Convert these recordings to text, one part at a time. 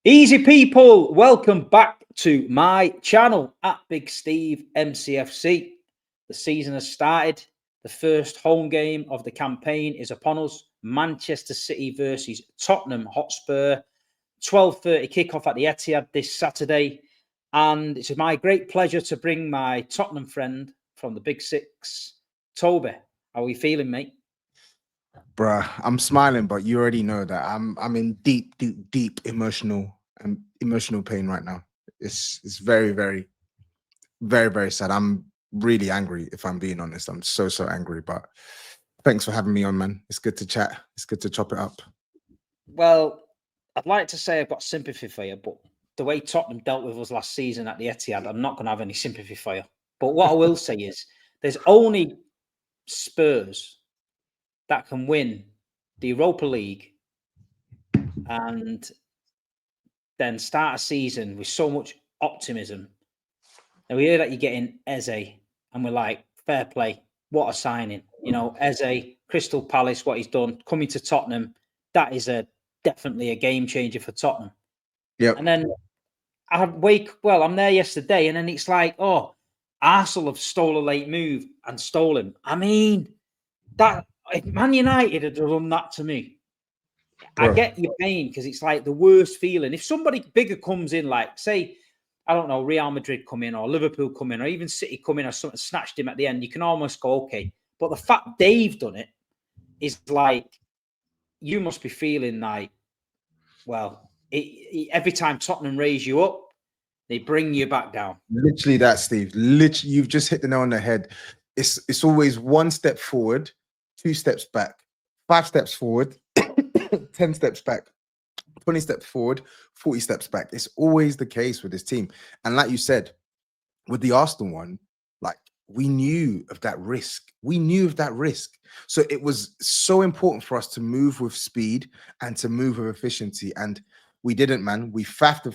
Easy people, welcome back to my channel at Big Steve MCFC. The season has started. The first home game of the campaign is upon us. Manchester City versus Tottenham Hotspur. 12:30 kickoff at the Etihad this Saturday. And it's my great pleasure to bring my Tottenham friend from the Big Six, Toby. How are you feeling, mate? Bruh, I'm smiling, but you already know that I'm in deep emotional pain right now. It's very sad. I'm really angry, if I'm being honest. I'm so angry. But thanks for having me on, man. It's good to chat. It's good to chop it up. Well, I'd like to say I've got sympathy for you, but the way Tottenham dealt with us last season at the Etihad, I'm not going to have any sympathy for you. But what I will say is there's only Spurs that can win the Europa League and then start a season with so much optimism. Now, we hear that you're getting Eze, and we're like, fair play. What a signing. You know, Eze, Crystal Palace, what he's done, coming to Tottenham, that is definitely a game changer for Tottenham. Yeah. And then I'm there yesterday, and then it's like, oh, Arsenal have stole a late move and stole him. I mean, that if Man United had done that to me, Bro. I get your pain because it's like the worst feeling. If somebody bigger comes in, like say, I don't know, Real Madrid come in or Liverpool come in or even City come in or something, snatched him at the end, you can almost go, okay. But the fact they've done it is like, you must be feeling like, well, every time Tottenham raise you up, they bring you back down. Literally that, Steve. Literally, you've just hit the nail on the head. It's always one step forward, 2 steps back, 5 steps forward, 10 steps back, 20 steps forward, 40 steps back. It's always the case with this team. And like you said, with the Arsenal one, like we knew of that risk. So it was so important for us to move with speed and to move with efficiency. And we didn't, man. We faffed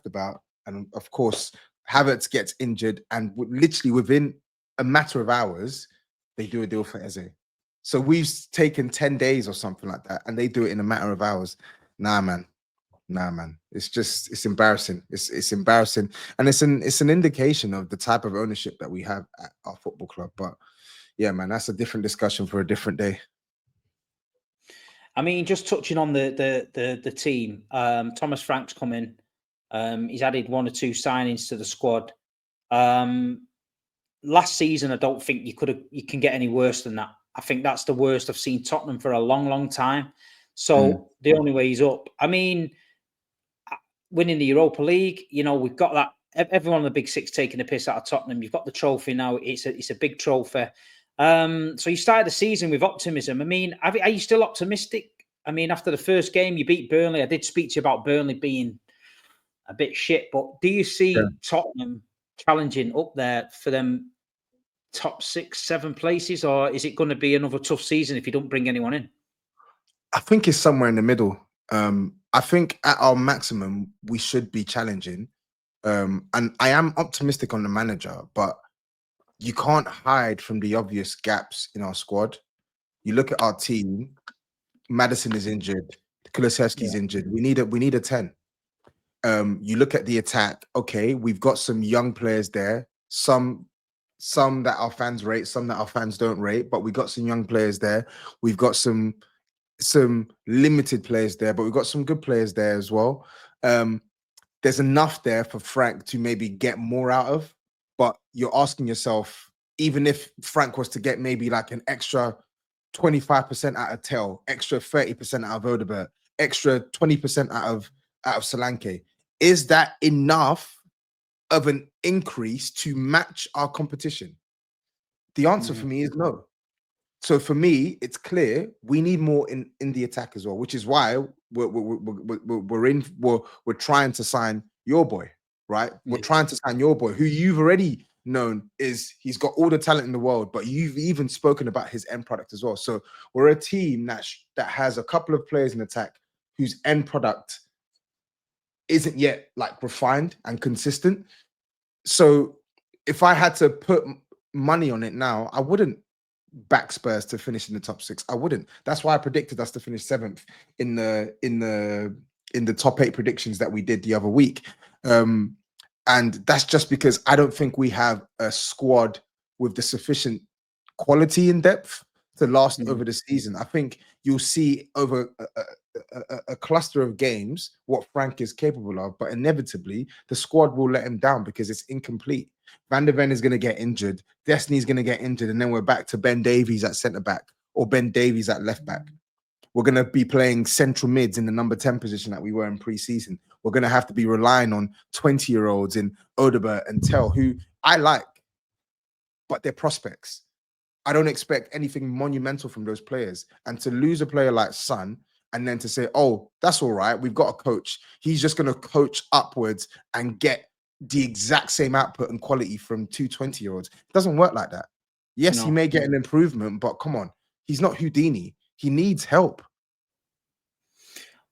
about. And of course, Havertz gets injured. And literally within a matter of hours, they do a deal for Eze. So we've taken 10 days or something like that. And they do it in a matter of hours. Nah, man. It's embarrassing. It's embarrassing, and it's an indication of the type of ownership that we have at our football club. But yeah, man, that's a different discussion for a different day. I mean, just touching on the team, Thomas Frank's come in. He's added 1 or 2 signings to the squad. Last season, I don't think you can get any worse than that. I think that's the worst I've seen Tottenham for a long time. So the only way is up. I mean, winning the Europa League, you know, we've got that. Everyone in the Big Six taking the piss out of Tottenham. You've got the trophy now. It's a big trophy. So you started the season with optimism. I mean, are you still optimistic? I mean, after the first game, you beat Burnley. I did speak to you about Burnley being a bit shit, but do you see Tottenham challenging up there for them top 6, 7 places, or is it going to be another tough season if you don't bring anyone in? I think it's somewhere in the middle. I think at our maximum, we should be challenging. And I am optimistic on the manager, but you can't hide from the obvious gaps in our squad. You look at our team, Maddison is injured, Kulusevski's injured. We need a 10. You look at the attack, okay, we've got some young players there, some that our fans rate, some that our fans don't rate, but we got some young players there. We've got some limited players there, but we've got some good players there as well. There's enough there for Frank to maybe get more out of, but you're asking yourself, even if Frank was to get maybe like an extra 25% out of Tel, extra 30% out of Odebert, extra 20% out of Solanke, is that enough of an increase to match our competition? The answer for me is no. So for me, it's clear we need more in the attack as well, which is why we're trying to sign your boy, right? We're trying to sign your boy, who you've already known he's got all the talent in the world, but you've even spoken about his end product as well. So we're a team that has a couple of players in attack whose end product isn't yet like refined and consistent. So if I had to put money on it now, I wouldn't back Spurs to finish in the top 6. I wouldn't. That's why I predicted us to finish 7th in the in the top 8 predictions that we did the other week. And that's just because I don't think we have a squad with the sufficient quality in depth to last over the season. I think you'll see over a cluster of games what Frank is capable of, but inevitably the squad will let him down because it's incomplete. Van der Ven is going to get injured. Destiny's going to get injured, and then we're back to Ben Davies at centre back or Ben Davies at left back. We're going to be playing central mids in the number 10 position that we were in pre-season. We're going to have to be relying on 20-year-olds in Odegaard and Tell, who I like, but they're prospects. I don't expect anything monumental from those players. And to lose a player like Son and then to say, oh, that's all right, we've got a coach. He's just going to coach upwards and get the exact same output and quality from 2 20-year-olds. It doesn't work like that. Yes, he may get an improvement, but come on, he's not Houdini. He needs help.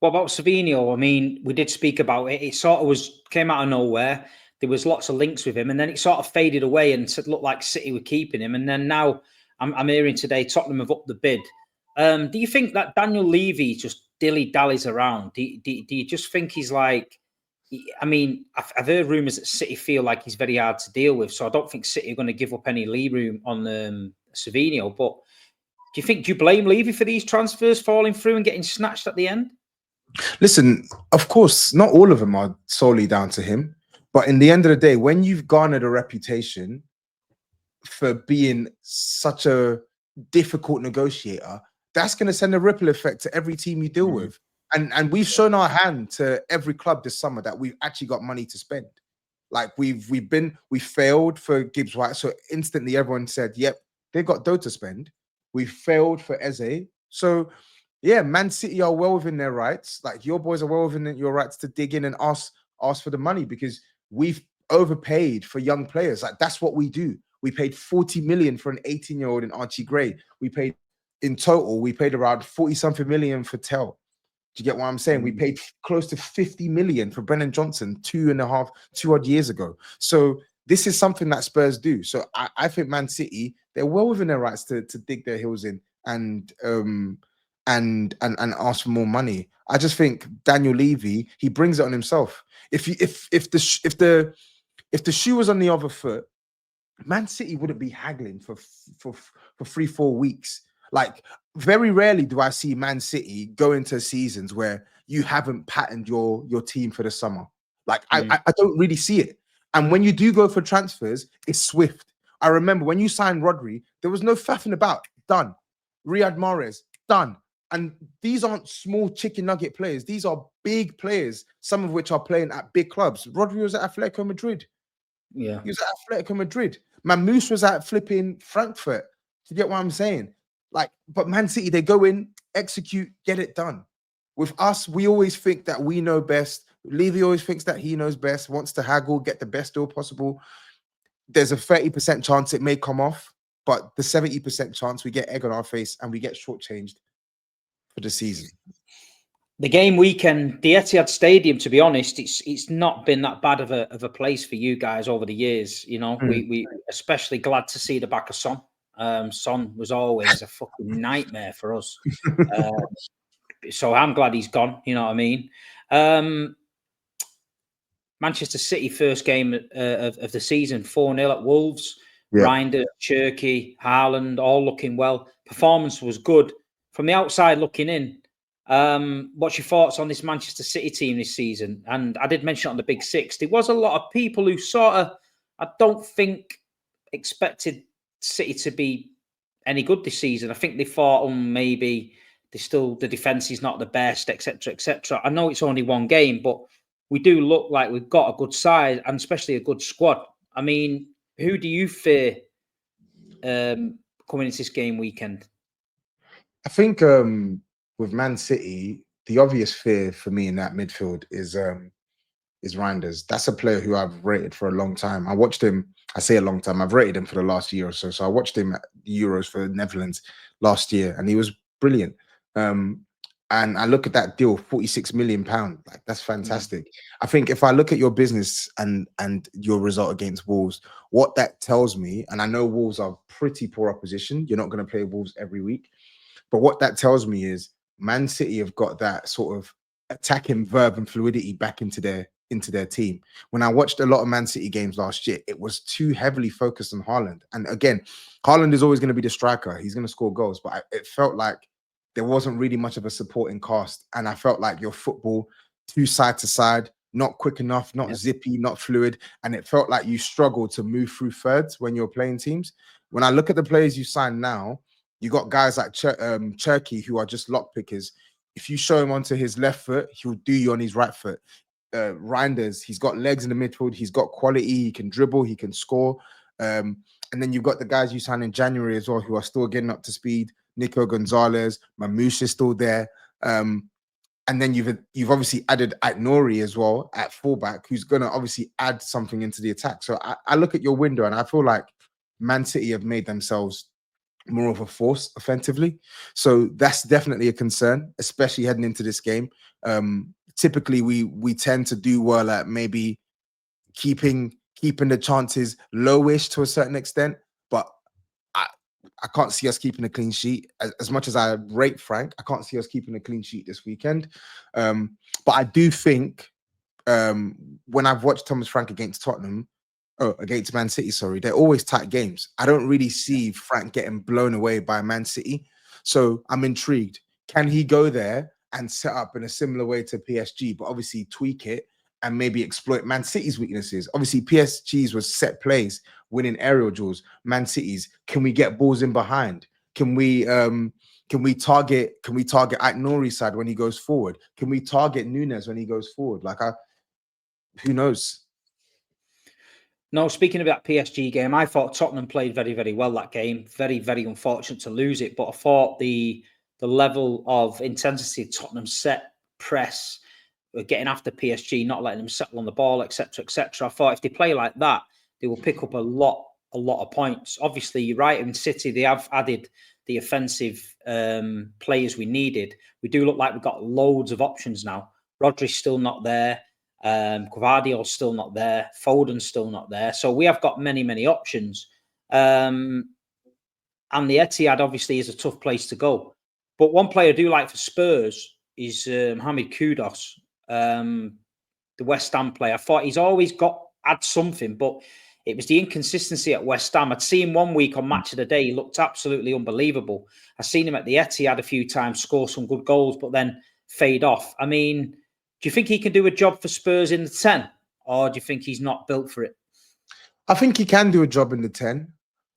What about Savinho? I mean, we did speak about it. It sort of came out of nowhere. There was lots of links with him, and then it sort of faded away and looked like City were keeping him. And then now I'm hearing today Tottenham have upped the bid. Do you think that Daniel Levy just dilly-dallies around? Do you just think he's like... I mean, I've heard rumours that City feel like he's very hard to deal with, so I don't think City are going to give up any lee room on Savinho. But do you blame Levy for these transfers falling through and getting snatched at the end? Listen, of course, not all of them are solely down to him. But in the end of the day, when you've garnered a reputation for being such a difficult negotiator, that's going to send a ripple effect to every team you deal with. And we've shown our hand to every club this summer that we've actually got money to spend. Like we failed for Gibbs White. So instantly everyone said, yep, they've got dough to spend. We failed for Eze. So yeah, Man City are well within their rights. Like your boys are well within your rights to dig in and ask for the money, because we've overpaid for young players. Like that's what we do. We paid 40 million for an 18-year-old in Archie Gray. We paid around 40-something million for Tell. Do you get what I'm saying? We paid close to 50 million for Brennan Johnson 2 odd years ago. So this is something that Spurs do. So I think Man City, they're well within their rights to dig their heels in and ask for more money. I just think Daniel Levy, he brings it on himself. If the shoe was on the other foot, Man City wouldn't be haggling for 3-4 weeks. Like very rarely do I see Man City go into seasons where you haven't patterned your team for the summer. Like I don't really see it. And when you do go for transfers, it's swift. I remember when you signed Rodri, there was no faffing about. Done. Riyad Mahrez, done. And these aren't small chicken nugget players. These are big players, some of which are playing at big clubs. Rodri was at Atletico Madrid. Yeah. He was at Atletico Madrid. Mamouche was at flipping Frankfurt. Do you get what I'm saying? Like, but Man City, they go in, execute, get it done. With us, we always think that we know best. Levy always thinks that he knows best, wants to haggle, get the best deal possible. There's a 30% chance it may come off, but the 70% chance we get egg on our face and we get shortchanged for the season. The game weekend, the Etihad Stadium, to be honest, it's not been that bad of a place for you guys over the years. You know, we especially glad to see the back of Son. Son was always a fucking nightmare for us. So I'm glad he's gone. You know what I mean? Manchester City first game of the season, 4-0 at Wolves. Yeah. Reinders, Cherky, Haaland, all looking well. Performance was good. From the outside looking in, what's your thoughts on this Manchester City team this season? And I did mention it on the Big Six. There was a lot of people who sort of, I don't think, expected City to be any good this season. I think they thought, maybe the defence is not the best, etc., etc. I know it's only one game, but we do look like we've got a good side and especially a good squad. I mean, who do you fear coming into this game weekend? I think with Man City, the obvious fear for me in that midfield is Reinders. That's a player who I've rated for a long time. I watched him. I say a long time. I've rated him for the last year or so. So I watched him at the Euros for the Netherlands last year, and he was brilliant. And I look at that deal, £46 million. Like that's fantastic. I think if I look at your business and your result against Wolves, what that tells me, and I know Wolves are pretty poor opposition. You're not going to play Wolves every week, but what that tells me is Man City have got that sort of attacking verve and fluidity back into their team. When I watched a lot of Man City games last year, it was too heavily focused on Haaland. And again, Haaland is always going to be the striker. He's going to score goals, but it felt like there wasn't really much of a supporting cast. And I felt like your football too side to side, not quick enough, not zippy, not fluid. And it felt like you struggled to move through thirds when you're playing teams. When I look at the players you signed now, you got guys like Cherky who are just lock pickers. If you show him onto his left foot, he'll do you on his right foot. Reinders, he's got legs in the midfield, he's got quality, he can dribble, he can score. And then you've got the guys you signed in January as well, who are still getting up to speed. Nico Gonzalez, Mamouche is still there. And then you've obviously added Nori as well at fullback, who's going to obviously add something into the attack. So I look at your window and I feel like Man City have made themselves more of a force offensively. So that's definitely a concern, especially heading into this game. Typically, we tend to do well at maybe keeping the chances lowish to a certain extent, but I can't see us keeping a clean sheet. As much as I rate Frank, I can't see us keeping a clean sheet this weekend. But I do think when I've watched Thomas Frank against against Man City, sorry, they're always tight games. I don't really see Frank getting blown away by Man City. So I'm intrigued. Can he go there and set up in a similar way to PSG, but obviously tweak it and maybe exploit Man City's weaknesses? Obviously, PSG's was set plays, winning aerial duels. Man City's, can we get balls in behind? Can we target Nori's side when he goes forward? Can we target Nunes when he goes forward? Who knows? No, speaking of that PSG game, I thought Tottenham played very, very well that game. Very, very unfortunate to lose it, but I thought the level of intensity Tottenham set, press, getting after PSG, not letting them settle on the ball, etc., etc. I thought if they play like that, they will pick up a lot of points. Obviously, you're right. In City, they have added the offensive players we needed. We do look like we've got loads of options now. Rodri's still not there. Gvardiol's still not there. Foden's still not there. So we have got many, many options. And the Etihad obviously is a tough place to go. But one player I do like for Spurs is Hamid Kudus, the West Ham player. I thought he's always had something, but it was the inconsistency at West Ham. I'd seen him one week on Match of the Day. He looked absolutely unbelievable. I've seen him at the Etihad a few times, score some good goals, but then fade off. I mean, do you think he can do a job for Spurs in the 10? Or do you think he's not built for it? I think he can do a job in the 10,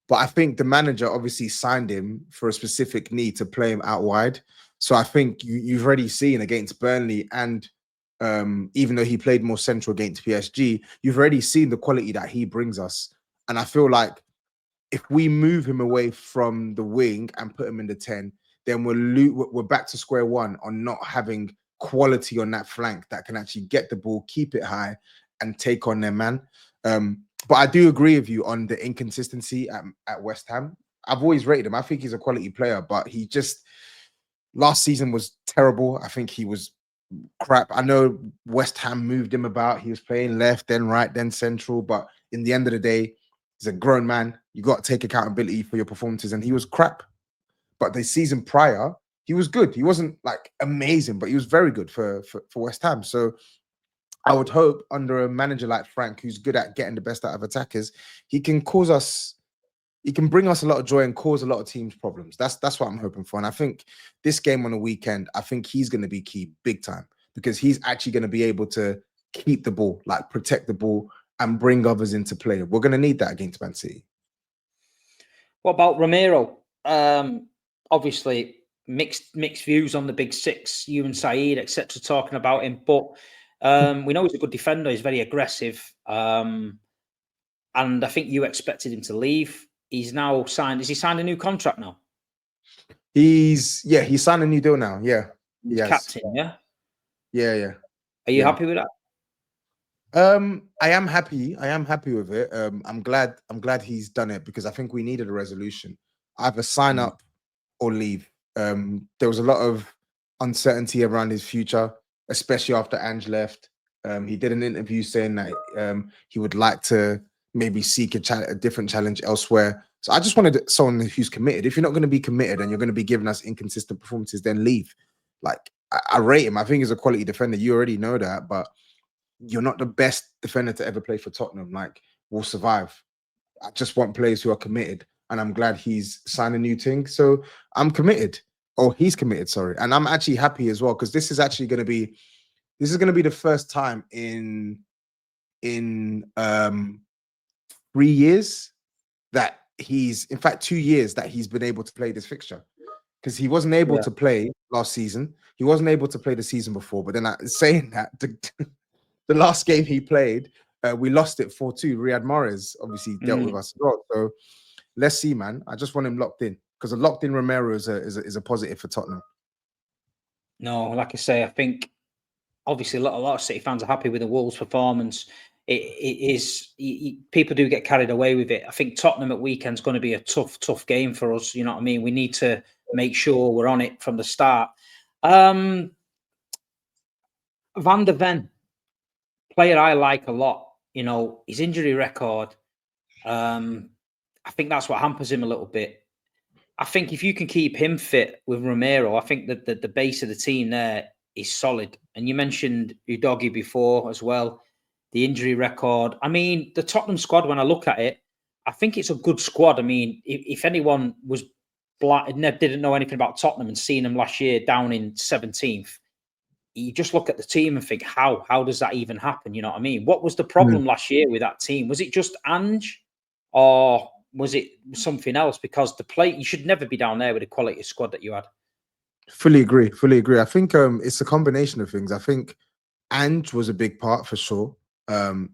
but I think the manager obviously signed him for a specific need to play him out wide. So I think you've already seen against Burnley, and even though he played more central against PSG, you've already seen the quality that he brings us. And I feel like if we move him away from the wing and put him in the 10, then we're back to square one on not having quality on that flank that can actually get the ball, keep it high, and take on their man. But I do agree with you on the inconsistency at West Ham. I've always rated him. I think he's a quality player, but he just last season was terrible. I think he was crap. I know West Ham moved him about. He was playing left, then right, then central. But in the end of the day, he's a grown man. You got to take accountability for your performances, and he was crap. But the season prior, he was good. He wasn't like amazing, but he was very good for West Ham. So I would hope under a manager like Frank, who's good at getting the best out of attackers, he can bring us a lot of joy and cause a lot of teams problems. That's what I'm hoping for. And I think this game on the weekend, I think he's going to be key big time, because he's actually going to be able to keep the ball, like protect the ball and bring others into play. We're going to need that against Man City. What about Romero? Obviously, mixed views on the big six, you and Saeed, etc., talking about him. But we know he's a good defender. He's very aggressive. And I think you expected him to leave. He's now signed. Has he signed a new contract now? He signed a new deal now. Yeah. He's captain, yeah? Yeah. Are you happy with that? I am happy. I am happy with it. I'm glad he's done it, because I think we needed a resolution. Either sign up or leave. There was a lot of uncertainty around his future, especially after Ange left. He did an interview saying that he would like to maybe seek a different challenge elsewhere. So I just wanted someone who's committed. If you're not going to be committed and you're going to be giving us inconsistent performances, then leave. Like, I rate him. I think he's a quality defender. You already know that, but you're not the best defender to ever play for Tottenham. Like, we'll survive. I just want players who are committed, and I'm glad he's signed a new thing. So I'm committed. Oh, he's committed. Sorry, and I'm actually happy as well because this is actually going to be the first time in 3 years that in fact 2 years that he's been able to play this fixture, because he wasn't able to play last season. He wasn't able to play the season before. But then saying that, the last game he played, we lost it 4-2. Riyad Mahrez obviously dealt with us as well. So let's see, man. I just want him locked in because a locked in Romero is a positive for Tottenham. No, like I say, I think obviously a lot of City fans are happy with the Wolves' performance. It is people do get carried away with it. I think Tottenham at weekend's going to be a tough game for us. You know what I mean? We need to make sure we're on it from the start. Van der Ven, player I like a lot. You know, his injury record. I think that's what hampers him a little bit. I think if you can keep him fit with Romero, I think that the base of the team there is solid. And you mentioned Udogie before as well, the injury record. I mean, the Tottenham squad, when I look at it, I think it's a good squad. I mean, if anyone was didn't know anything about Tottenham and seen them last year down in 17th, you just look at the team and think, how does that even happen? You know what I mean? What was the problem last year with that team? Was it just Ange, or was it something else? Because you should never be down there with the quality squad that you had. Fully agree. I think it's a combination of things. I think Ange was a big part for sure.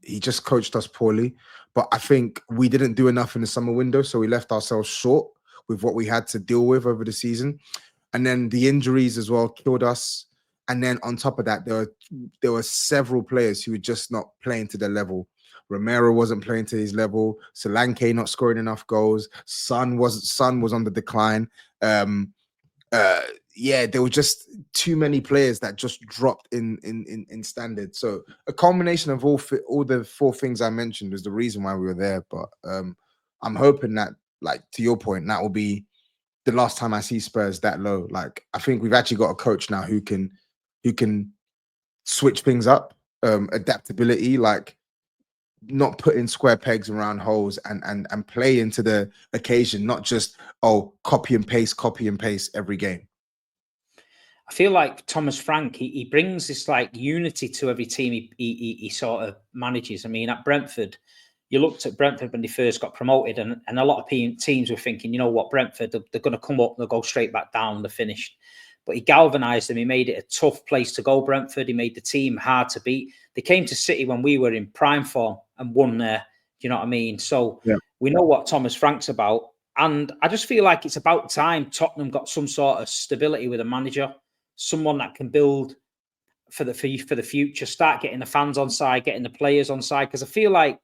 He just coached us poorly, but I think we didn't do enough in the summer window, so we left ourselves short with what we had to deal with over the season. And then the injuries as well killed us. And then on top of that, there were several players who were just not playing to their level. Romero wasn't playing to his level. Solanke not scoring enough goals. Son was on the decline. There were just too many players that just dropped in standard. So a combination of all the four things I mentioned was the reason why we were there. But I'm hoping that, like, to your point, that will be the last time I see Spurs that low. Like, I think we've actually got a coach now who can switch things up, adaptability, like not putting square pegs around holes, and play into the occasion, not just copy and paste every game. I feel like Thomas Frank, he brings this like unity to every team he sort of manages. I mean, at Brentford, you looked at Brentford when they first got promoted, and a lot of teams were thinking, you know what, Brentford, they're going to come up, they'll go straight back down, they're finished. But he galvanised them. He made it a tough place to go, Brentford. He made the team hard to beat. They came to City when we were in prime form and won there. Do you know what I mean? So we know what Thomas Frank's about. And I just feel like it's about time Tottenham got some sort of stability with a manager, someone that can build for the future, start getting the fans on side, getting the players on side. Because I feel like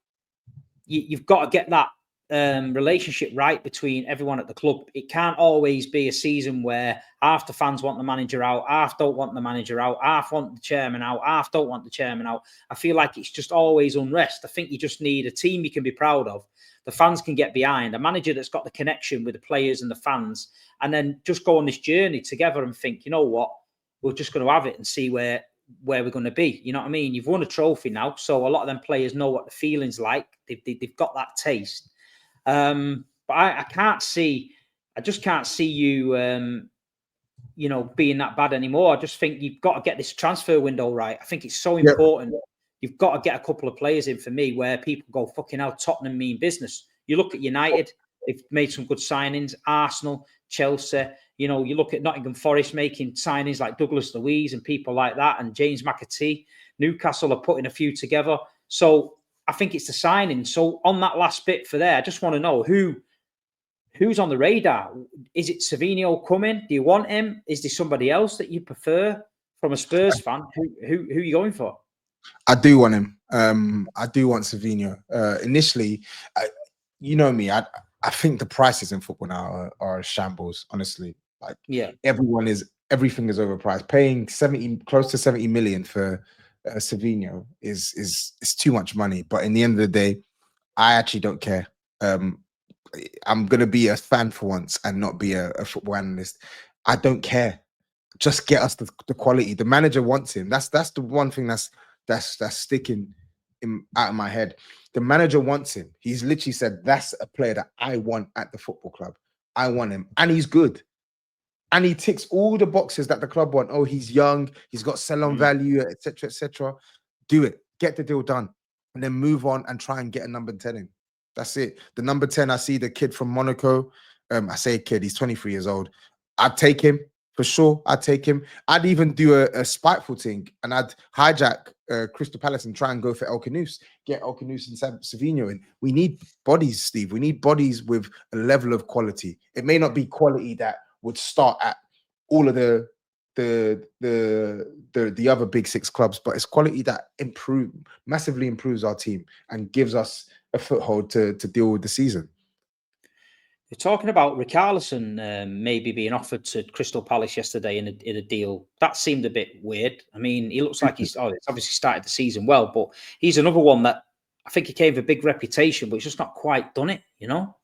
you've got to get that relationship right between everyone at the club. It can't always be a season where half the fans want the manager out, half don't want the manager out, half want the chairman out, half don't want the chairman out. I feel like it's just always unrest. I think you just need a team you can be proud of. The fans can get behind, a manager that's got the connection with the players and the fans, and then just go on this journey together and think, you know what, we're just going to have it and see where we're going to be. You know what I mean? You've won a trophy now, so a lot of them players know what the feeling's like. They've got that taste. But I just can't see you, being that bad anymore. I just think you've got to get this transfer window right. I think it's so important. You've got to get a couple of players in for me where people go, fucking hell, Tottenham mean business. You look at United, they've made some good signings. Arsenal, Chelsea, you look at Nottingham Forest making signings like Douglas Luiz and people like that, and James McAtee. Newcastle are putting a few together. So I think it's the signing. So on that last bit for there, I just want to know who's on the radar. Is it Savinho coming? Do you want him? Is there somebody else that you prefer from a Spurs fan? Who are you going for? I do want him. I do want Savinho. Initially, you know me, I think the prices in football now are shambles, honestly. Like, everything is overpriced. Paying close to 70 million for Savinho is too much money. But in the end of the day, I actually don't care. I'm gonna be a fan for once and not be a football analyst. I don't care. just get us the quality. The manager wants him. That's the one thing that's sticking out of my head. The manager wants him. He's literally said, that's a player that I want at the football club. I want him. And he's good. And he ticks all the boxes that the club want. Oh, he's young. He's got sell-on value, etc., etc. Do it. Get the deal done. And then move on and try and get a number 10 in. That's it. The number 10, I see the kid from Monaco. I say kid, he's 23 years old. I'd take him for sure. I'd take him. I'd even do a spiteful thing and I'd hijack Crystal Palace and try and go for El Canoes. Get El Canoes and Savinho in. We need bodies, Steve. We need bodies with a level of quality. It may not be quality that would start at all of the other big six clubs, but it's quality that massively improves our team and gives us a foothold to deal with the season. You're talking about Richarlison maybe being offered to Crystal Palace yesterday in a deal. That seemed a bit weird. I mean, he looks like it's obviously started the season well, but he's another one that I think he came with a big reputation, but he's just not quite done it, you know?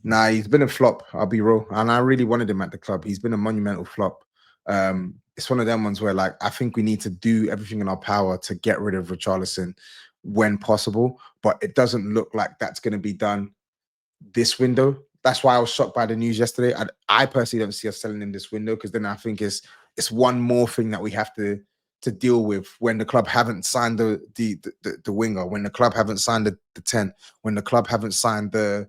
Nah, he's been a flop, I'll be real. And I really wanted him at the club. He's been a monumental flop. It's one of them ones where, like, I think we need to do everything in our power to get rid of Richarlison when possible, but it doesn't look like that's going to be done this window. That's why I was shocked by the news yesterday. I personally don't see us selling him this window, because then I think it's one more thing that we have to deal with when the club haven't signed the winger, when the club haven't signed the 10, when the club haven't signed the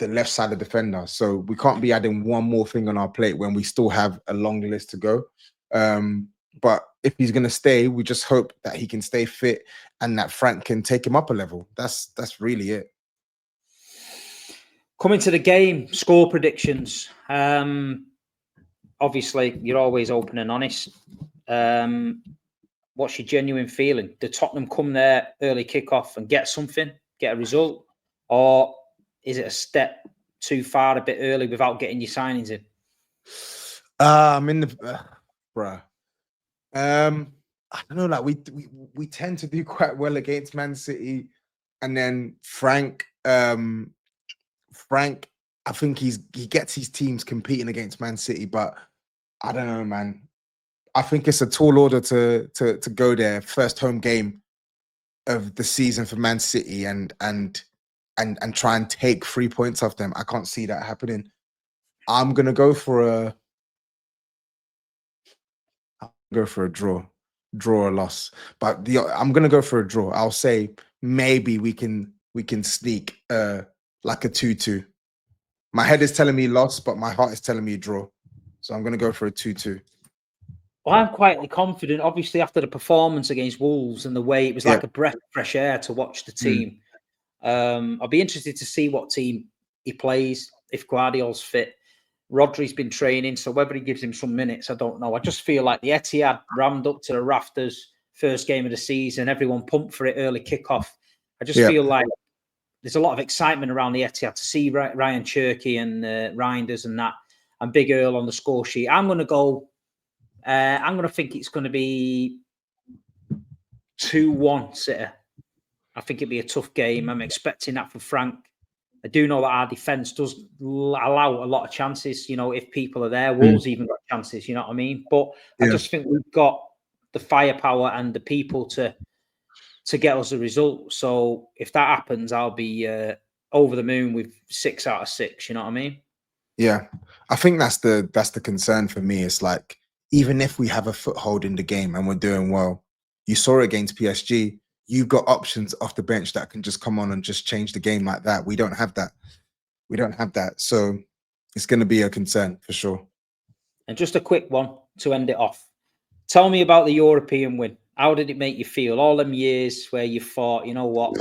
left side of defender. So we can't be adding one more thing on our plate when we still have a long list to go. But if he's going to stay, we just hope that he can stay fit and that Frank can take him up a level. That's really it. Coming to the game, score predictions. Obviously, you're always open and honest. What's your genuine feeling? Did Tottenham come there early kickoff and get something, get a result? Or is it a step too far a bit early without getting your signings in? I'm in the... bruh. I don't know, like we tend to do quite well against Man City. And then Frank, I think he gets his teams competing against Man City, but I don't know, man. I think it's a tall order to go there, first home game of the season for Man City, and try and take 3 points off them. I can't see that happening. I'm gonna go for a draw or loss, but I'm gonna go for a draw. I'll say maybe we can sneak like a 2-2. My head is telling me loss, but my heart is telling me draw. So I'm going to go for a 2-2. Well, I'm quietly confident, obviously, after the performance against Wolves and the way it was like a breath of fresh air to watch the team. I'll be interested to see what team he plays, if Guardiola's fit. Rodri's been training, so whether he gives him some minutes, I don't know. I just feel like the Etihad rammed up to the rafters, first game of the season, everyone pumped for it, early kickoff. I just feel like there's a lot of excitement around the Etihad to see Ryan Cherky and Reinders and that, and Big Earl on the score sheet. I'm going to go, I'm going to think it's going to be 2-1 City. I think it'd be a tough game. I'm expecting that from Frank. I do know that our defence does allow a lot of chances, you know, if people are there. Wolves even got chances, you know what I mean? But I just think we've got the firepower and the people to get us a result. So if that happens, I'll be over the moon with 6 out of 6. You know what I mean? Yeah, I think that's the concern for me. It's like, even if we have a foothold in the game and we're doing well, you saw it against PSG. You've got options off the bench that can just come on and just change the game like that. We don't have that. So it's going to be a concern for sure. And just a quick one to end it off. Tell me about the European win. How did it make you feel? All them years where you thought, you know what,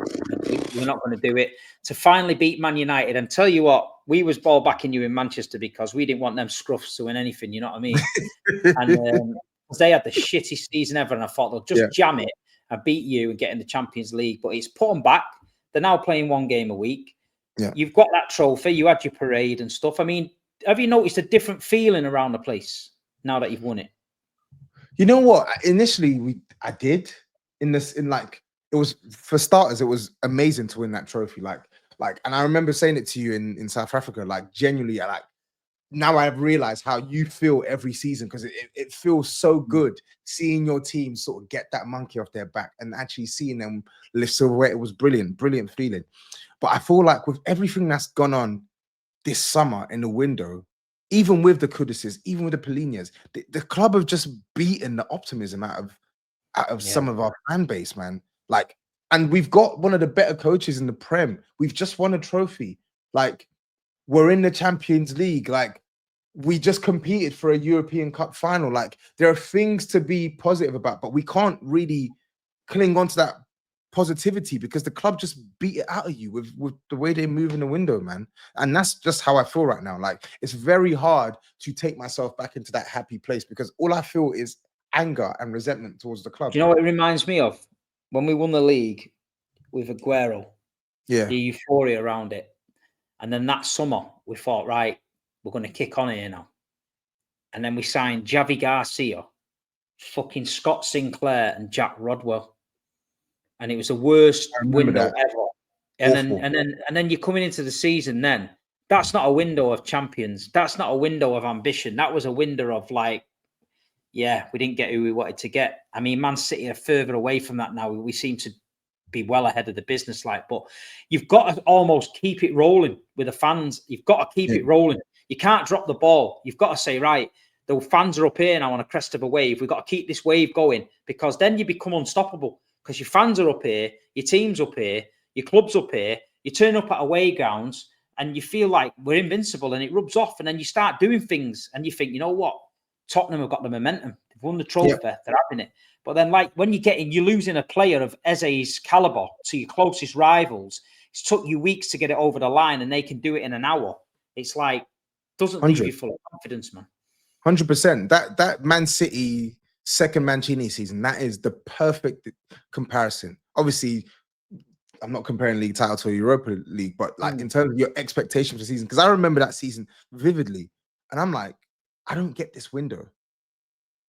we're not going to do it. To finally beat Man United, and tell you what, we was ball backing you in Manchester because we didn't want them scruffs to win anything. You know what I mean? And they had the shittest season ever, and I thought they'll just jam it and beat you and get in the Champions League. But it's put them back. They're now playing 1 game a week. Yeah. You've got that trophy. You had your parade and stuff. I mean, have you noticed a different feeling around the place now that you've won it? You know what? Initially, I did. It was, for starters, it was amazing to win that trophy. Like, and I remember saying it to you in South Africa. Like, genuinely, now I've realized how you feel every season, because it feels so good seeing your team sort of get that monkey off their back and actually seeing them lift silverware. It was brilliant feeling. But I feel like with everything that's gone on this summer in the window, even with the Kuduses, even with the Polinas, the club have just beaten the optimism out of some of our fan base, man. Like, and we've got one of the better coaches in the Prem. We've just won a trophy. Like, we're in the Champions League. Like, we just competed for a European Cup final. Like, there are things to be positive about, but we can't really cling on to that positivity because the club just beat it out of you with the way they move in the window, man. And that's just how I feel right now. Like, it's very hard to take myself back into that happy place because all I feel is anger and resentment towards the club. Do you know what it reminds me of? When we won the league with Aguero, Yeah. the euphoria around it. And then that summer, we thought, right, we're going to kick on here now. And then we signed Javi Garcia, fucking Scott Sinclair, and Jack Rodwell. And it was the worst window ever. And then you're coming into the season then. That's not a window of champions. That's not a window of ambition. That was a window of like, yeah, we didn't get who we wanted to get. I mean, Man City are further away from that now. We seem to be well ahead of the business, like, but you've got to almost keep it rolling with the fans. You've got to keep it rolling. You can't drop the ball. You've got to say, right, the fans are up here now on a crest of a wave. We've got to keep this wave going because then you become unstoppable because your fans are up here, your team's up here, your club's up here. You turn up at away grounds and you feel like we're invincible and it rubs off and then you start doing things and you think, you know what? Tottenham have got the momentum. They've won the trophy. They're having it. But then, like, when you're losing a player of Eze's caliber to your closest rivals, it's took you weeks to get it over the line and they can do it in an hour. It's like, doesn't leave you full of confidence, man. 100%. That Man City second Mancini season, that is the perfect comparison. Obviously, I'm not comparing league title to a Europa League, but like in terms of your expectation for the season, because I remember that season vividly, and I'm like, I don't get this window.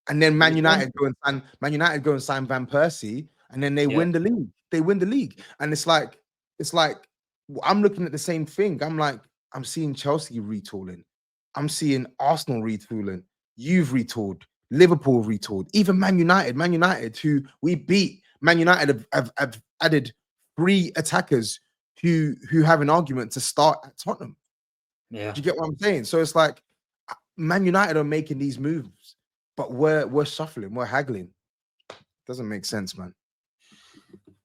And then Man United go and sign Van Persie, and then they win the league. They win the league, and it's like I'm looking at the same thing. I'm like, I'm seeing Chelsea retooling, I'm seeing Arsenal retooling. You've retooled, Liverpool retooled, even Man United, who we beat. Man United have added 3 attackers who have an argument to start at Tottenham. Yeah, do you get what I'm saying? So it's like Man United are making these moves. But we're shuffling, we're haggling. Doesn't make sense, man.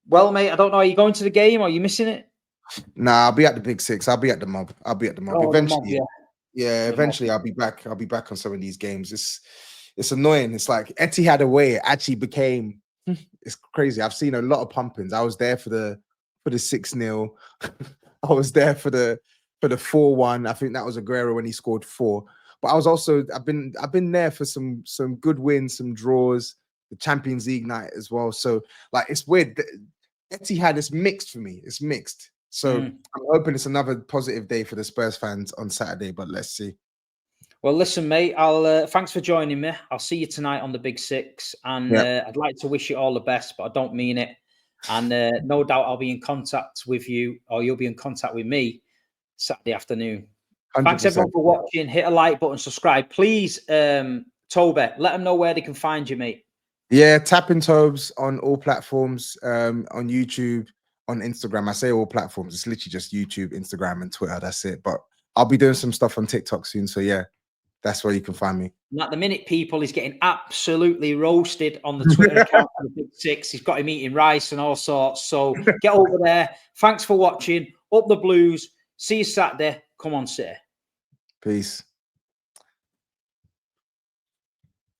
Well, mate, I don't know. Are you going to the game or are you missing it? Nah, I'll be at the Big Six. I'll be at the mob. Oh, Eventually, mob, eventually I'll be back. I'll be back on some of these games. It's annoying. It's like Etihad away. It actually became. It's crazy. I've seen a lot of pumpings. I was there for the 6-0. I was there for the 4-1. I think that was Aguero when he scored 4. But I was also I've been there for some good wins, some draws, the Champions League night as well. So like it's weird. Etihad is mixed for me. It's mixed. So I'm hoping it's another positive day for the Spurs fans on Saturday. But let's see. Well, listen, mate. I'll thanks for joining me. I'll see you tonight on the Big Six, and I'd like to wish you all the best, but I don't mean it. And no doubt I'll be in contact with you, or you'll be in contact with me Saturday afternoon. 100%. Thanks everyone for watching. Hit a like button, subscribe, please. Toby, let them know where they can find you, mate. Yeah, Tapping Tobes on all platforms, on YouTube, on Instagram. I say all platforms. It's literally just YouTube, Instagram, and Twitter. That's it. But I'll be doing some stuff on TikTok soon. So yeah, that's where you can find me. And at the minute, people, he's getting absolutely roasted on the Twitter account for the Big Six. He's got him eating rice and all sorts. So get over there. Thanks for watching. Up the Blues. See you Saturday. Come on, City. Peace.